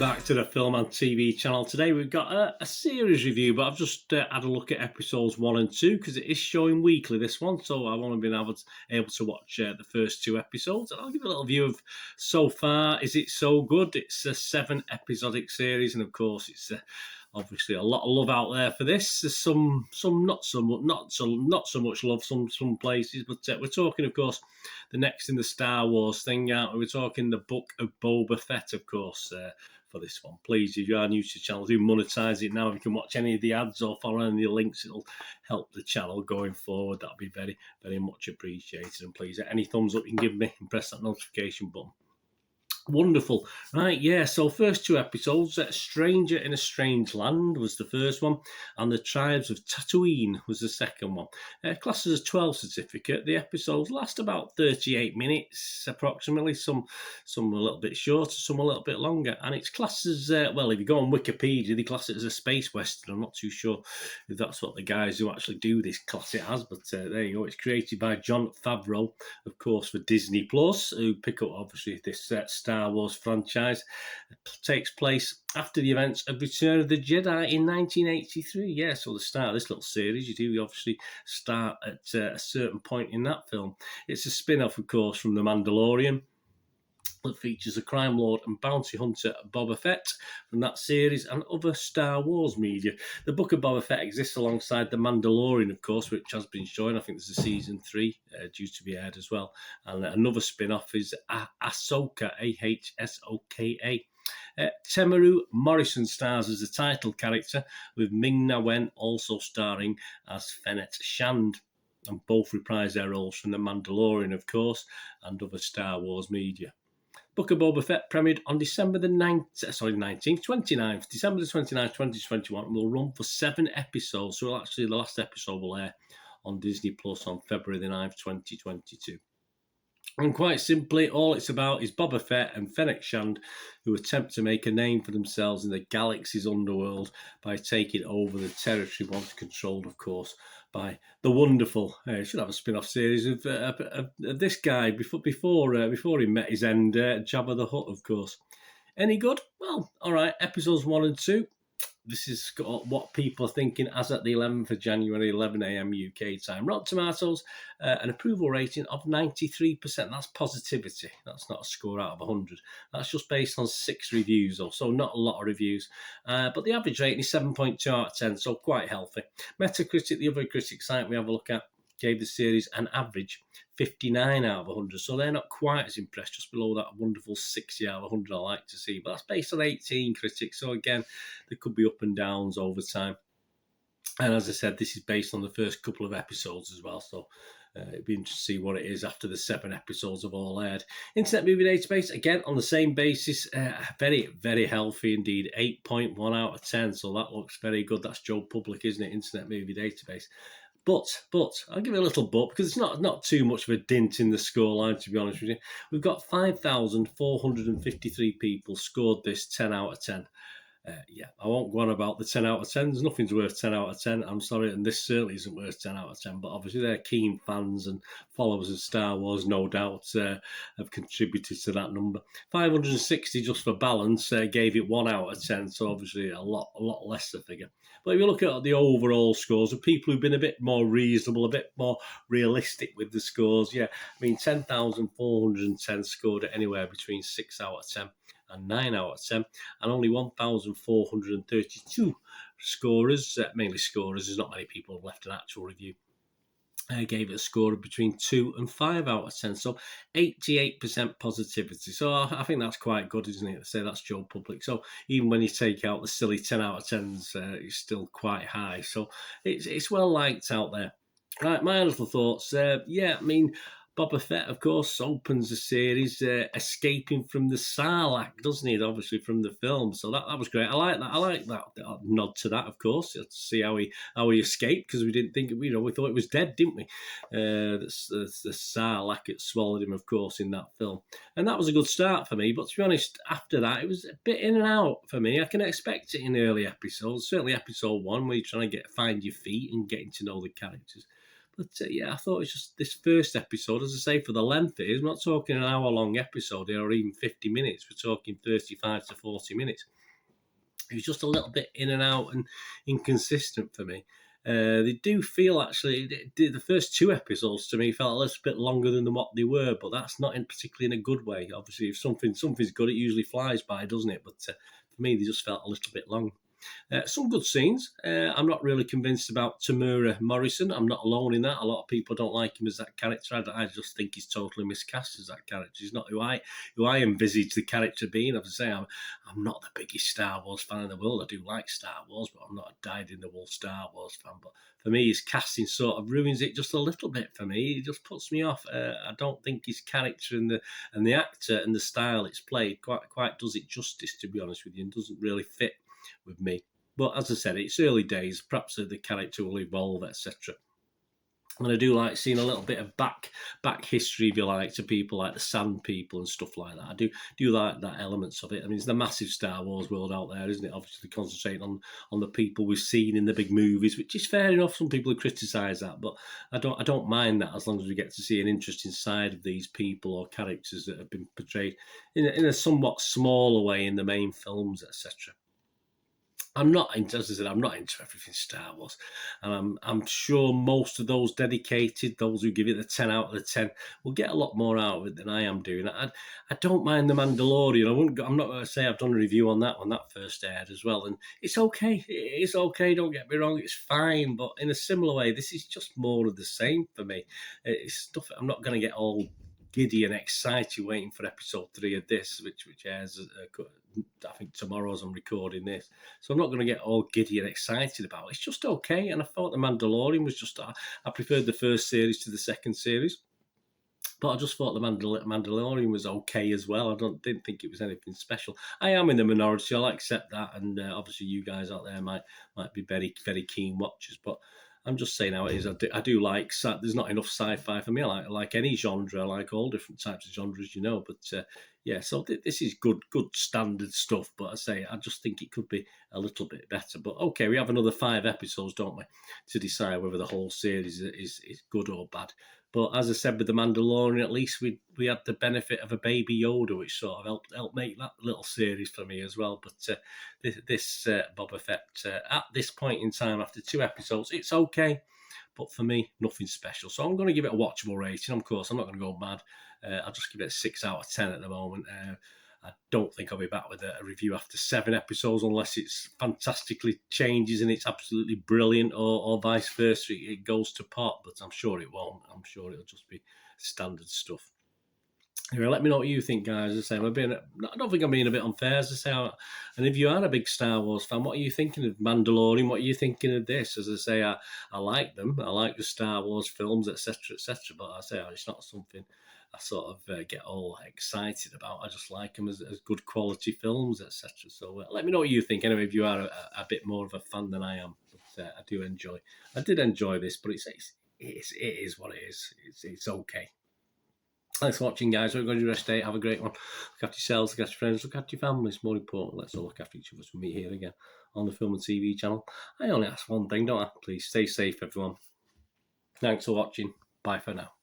back to the Film and TV channel. Today we've got a series review, but I've just had a look at episodes 1 and 2 because it is showing weekly, this one, so I've only been able to watch the first 2 episodes, and I'll give a little view of so far. Is it so good? It's a 7 episodic series, and of course it's obviously a lot of love out there for this. There's some not so much love some places, but we're talking, of course, the next in the Star Wars thing, aren't we? We're talking the Book of Boba Fett, of course, for this one. Please, if you are new to the channel, do monetize it now. If you can watch any of the ads or follow any of the links, it'll help the channel going forward. That'll be very, very much appreciated. And please, any thumbs up you can give me and press that notification button. Wonderful. Right, yeah, so first 2 episodes, Stranger in a Strange Land was the first one, and The Tribes of Tatooine was the second one. Classed as a 12 certificate, the episodes last about 38 minutes approximately, some a little bit shorter, some a little bit longer, and it's classed as, well, if you go on Wikipedia, they class it as a space western. I'm not too sure if that's what the guys who actually do this class it as, but there you go. It's created by Jon Favreau, of course, for Disney Plus, who pick up, obviously, this Star Wars franchise. It takes place after the events of Return of the Jedi in 1983. Yeah, so the start of this little series, you obviously start at a certain point in that film. It's a spin-off, of course, from The Mandalorian, that features a crime lord and bounty hunter Boba Fett from that series and other Star Wars media. The Book of Boba Fett exists alongside The Mandalorian, of course, which has been shown. I think there's a season 3 due to be aired as well. And another spin-off is Ahsoka, Ahsoka. Temuera Morrison stars as the title character, with Ming-Na Wen also starring as Fennec Shand. And both reprise their roles from The Mandalorian, of course, and other Star Wars media. Book of Boba Fett premiered on December the 29th, 2021, and will run for 7 episodes. So actually the last episode will air on Disney Plus on February the 9th, 2022. And quite simply, all it's about is Boba Fett and Fennec Shand, who attempt to make a name for themselves in the galaxy's underworld by taking over the territory once controlled, of course, by the wonderful, should have a spin-off series of this guy before he met his end, Jabba the Hutt, of course. Any good? Well, all right, episodes 1 and 2. This is what people are thinking as at the 11th of January, 11 a.m. UK time. Rotten Tomatoes, an approval rating of 93%. That's positivity. That's not a score out of 100. That's just based on 6 reviews, though, so not a lot of reviews. But the average rating is 7.2 out of 10, so quite healthy. Metacritic, the other critic site we have a look at, gave the series an average 59 out of 100, so they're not quite as impressed, just below that wonderful 60 out of 100 I like to see. But that's based on 18 critics, so again, there could be up and downs over time. And as I said, this is based on the first couple of episodes as well, so it'd be interesting to see what it is after the 7 episodes have all aired. Internet Movie Database, again, on the same basis, very, very healthy indeed, 8.1 out of 10, so that looks very good. That's Joe Public, isn't it? Internet Movie Database. But I'll give it a little but, because it's not too much of a dint in the scoreline, to be honest with you. We've got 5,453 people scored this 10 out of 10. Yeah, I won't go on about the 10 out of 10s. Nothing's worth 10 out of 10. I'm sorry, and this certainly isn't worth 10 out of 10. But obviously, they're keen fans and followers of Star Wars, no doubt, have contributed to that number. 560, just for balance, gave it 1 out of 10. So obviously, a lot less the figure. But if you look at the overall scores of people who've been a bit more reasonable, a bit more realistic with the scores, yeah, I mean, 10,410 scored at anywhere between 6 out of 10 and 9 out of 10, and only 1,432 scorers, mainly scorers, there's not many people who have left an actual review, gave it a score of between 2 and 5 out of 10, so 88% positivity. So I think that's quite good, isn't it? I say that's Joe Public. So even when you take out the silly 10 out of 10s, it's still quite high. So it's well liked out there. Right, my little thoughts. Yeah, I mean, Boba Fett, of course, opens the series escaping from the Sarlacc, doesn't he? Obviously from the film, so that was great. I like that. I like that nod to that, of course. To see how he escaped, because we didn't think, we thought it was dead, didn't we? The Sarlacc had swallowed him, of course, in that film, and that was a good start for me. But to be honest, after that, it was a bit in and out for me. I can expect it in early episodes, certainly episode 1, where you're trying to find your feet and getting to know the characters. But yeah, I thought it was just this first episode, as I say, for the length it is. We're not talking an hour-long episode here or even 50 minutes. We're talking 35 to 40 minutes. It was just a little bit in and out and inconsistent for me. They do feel, actually, the first 2 episodes to me felt a little bit longer than what they were, but that's not particularly in a good way. Obviously, if something's good, it usually flies by, doesn't it? But for me, they just felt a little bit long. Some good scenes. I'm not really convinced about Tamura Morrison. I'm not alone in that. A lot of people don't like him as that character. I just think he's totally miscast as that character. He's not who I envisage the character being. As I say, I'm not the biggest Star Wars fan in the world. I do like Star Wars, but I'm not a dyed-in-the-wool Star Wars fan. But for me, his casting sort of ruins it just a little bit for me. It just puts me off. I don't think his character and the actor and the style it's played quite does it justice, to be honest with you, and doesn't really fit with me. But as I said, it's early days. Perhaps the character will evolve, etc. And I do like seeing a little bit of back history, if you like, to people like the Sand People and stuff like that. I do like that elements of it. I mean, it's the massive Star Wars world out there, isn't it? Obviously, concentrating on the people we've seen in the big movies, which is fair enough. Some people criticise that, but I don't mind that as long as we get to see an interesting side of these people or characters that have been portrayed in a somewhat smaller way in the main films, etc. I'm not into, as I said, I'm not into everything Star Wars, and I'm sure most of those dedicated, those who give it the 10 out of the 10, will get a lot more out of it than I am doing. I don't mind The Mandalorian. I'm not going to say I've done a review on that when that first aired as well, and it's okay. It's okay. Don't get me wrong. It's fine, but in a similar way, this is just more of the same for me. It's stuff I'm not going to get all giddy and excited waiting for episode 3 of this, which airs, I think, tomorrow as I'm recording this. So I'm not going to get all giddy and excited about it. It's just okay. And I thought The Mandalorian was just, I preferred the first series to the second series. But I just thought The Mandalorian was okay as well. Didn't think it was anything special. I am in the minority. I'll accept that. And obviously you guys out there might be very, very keen watchers. But I'm just saying how it is. I do like, there's not enough sci-fi for me. I like any genre. I like all different types of genres, you know. But yeah, so this is good standard stuff. But I just think it could be a little bit better. But okay, we have another 5 episodes, don't we, to decide whether the whole series is good or bad. But as I said, with The Mandalorian, at least we had the benefit of a baby Yoda, which sort of helped make that little series for me as well. But this Boba Fett, at this point in time, after 2 episodes, it's okay. But for me, nothing special. So I'm going to give it a watchable rating. Of course, I'm not going to go mad. I'll just give it a 6 out of 10 at the moment. I don't think I'll be back with a review after 7 episodes unless it's fantastically changes and it's absolutely brilliant, or vice versa, it goes to pot, but I'm sure it won't. I'm sure it'll just be standard stuff. Anyway, let me know what you think, guys. As I say, I don't think I'm being a bit unfair, as I say. And if you are a big Star Wars fan, what are you thinking of Mandalorian? What are you thinking of this? As I say, I like them. I like the Star Wars films, etc., etc. But I say it's not something I sort of get all excited about. I just like them as good quality films, etc. So let me know what you think. Anyway, if you are a bit more of a fan than I am, but I did enjoy this, but it is what it is. It's okay. Thanks for watching, guys. Hope you enjoyed your rest day. Have a great one. Look after yourselves, look after your friends, look after your families. More important, let's all look after each other as we meet here again on the Film and TV channel. I only ask one thing, don't I? Please stay safe, everyone. Thanks for watching. Bye for now.